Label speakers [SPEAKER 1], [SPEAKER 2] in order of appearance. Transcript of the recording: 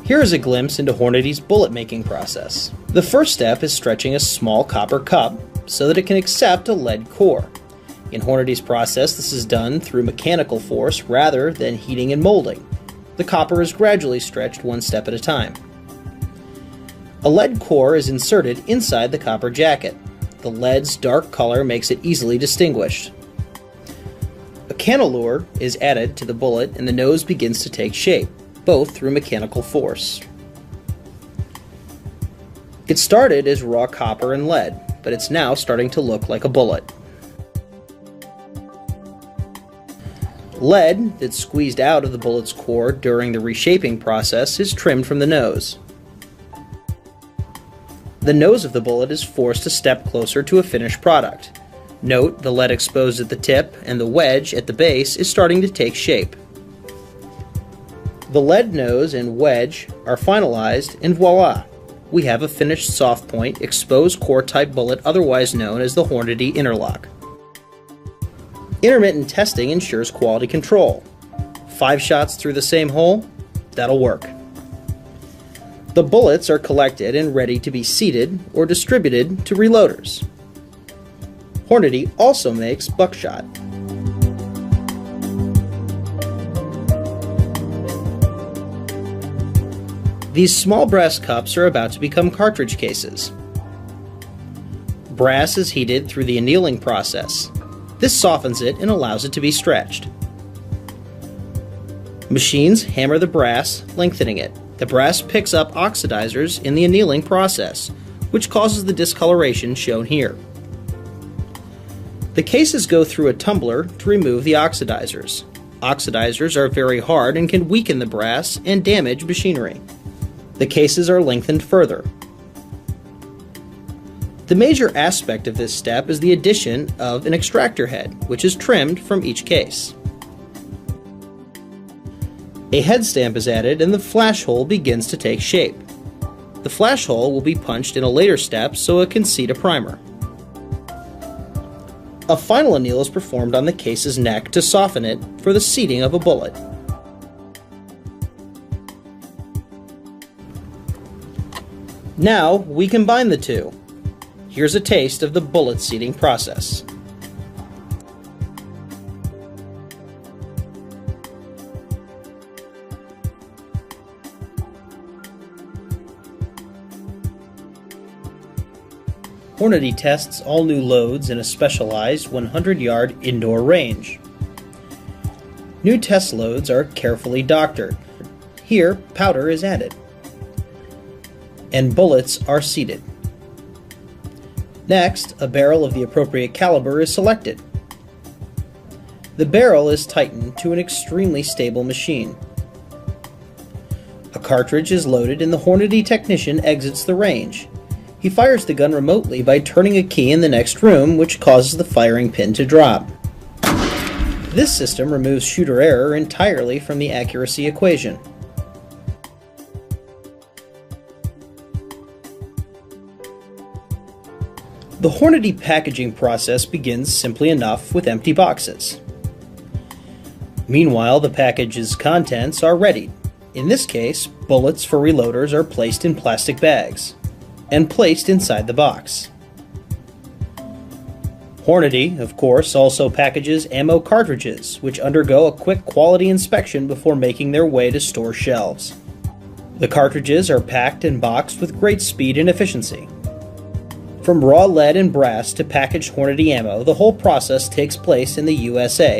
[SPEAKER 1] Here is a glimpse into Hornady's bullet making process. The first step is stretching a small copper cup so that it can accept a lead core. In Hornady's process, this is done through mechanical force rather than heating and molding. The copper is gradually stretched one step at a time. A lead core is inserted inside the copper jacket. The lead's dark color makes it easily distinguished. A cannelure is added to the bullet and the nose begins to take shape, both through mechanical force. It started as raw copper and lead, but it's now starting to look like a bullet. Lead that's squeezed out of the bullet's core during the reshaping process is trimmed from the nose. The nose of the bullet is forced a step closer to a finished product. Note the lead exposed at the tip and the wedge at the base is starting to take shape. The lead nose and wedge are finalized and voila! We have a finished soft point exposed core type bullet, otherwise known as the Hornady Interlock. Intermittent testing ensures quality control. 5 shots through the same hole? That'll work. The bullets are collected and ready to be seated or distributed to reloaders. Hornady also makes buckshot. These small brass cups are about to become cartridge cases. Brass is heated through the annealing process. This softens it and allows it to be stretched. Machines hammer the brass, lengthening it. The brass picks up oxidizers in the annealing process, which causes the discoloration shown here. The cases go through a tumbler to remove the oxidizers. Oxidizers are very hard and can weaken the brass and damage machinery. The cases are lengthened further. The major aspect of this step is the addition of an extractor head, which is trimmed from each case. A head stamp is added and the flash hole begins to take shape. The flash hole will be punched in a later step so it can seat a primer. A final anneal is performed on the case's neck to soften it for the seating of a bullet. Now we combine the two. Here's a taste of the bullet seating process. Hornady tests all new loads in a specialized 100-yard indoor range. New test loads are carefully doctored. Here, powder is added, and bullets are seated. Next, a barrel of the appropriate caliber is selected. The barrel is tightened to an extremely stable machine. A cartridge is loaded and the Hornady technician exits the range. He fires the gun remotely by turning a key in the next room, which causes the firing pin to drop. This system removes shooter error entirely from the accuracy equation. The Hornady packaging process begins simply enough with empty boxes. Meanwhile, the package's contents are readied. In this case, bullets for reloaders are placed in plastic bags and placed inside the box. Hornady, of course, also packages ammo cartridges, which undergo a quick quality inspection before making their way to store shelves. The cartridges are packed and boxed with great speed and efficiency. From raw lead and brass to packaged Hornady ammo, the whole process takes place in the USA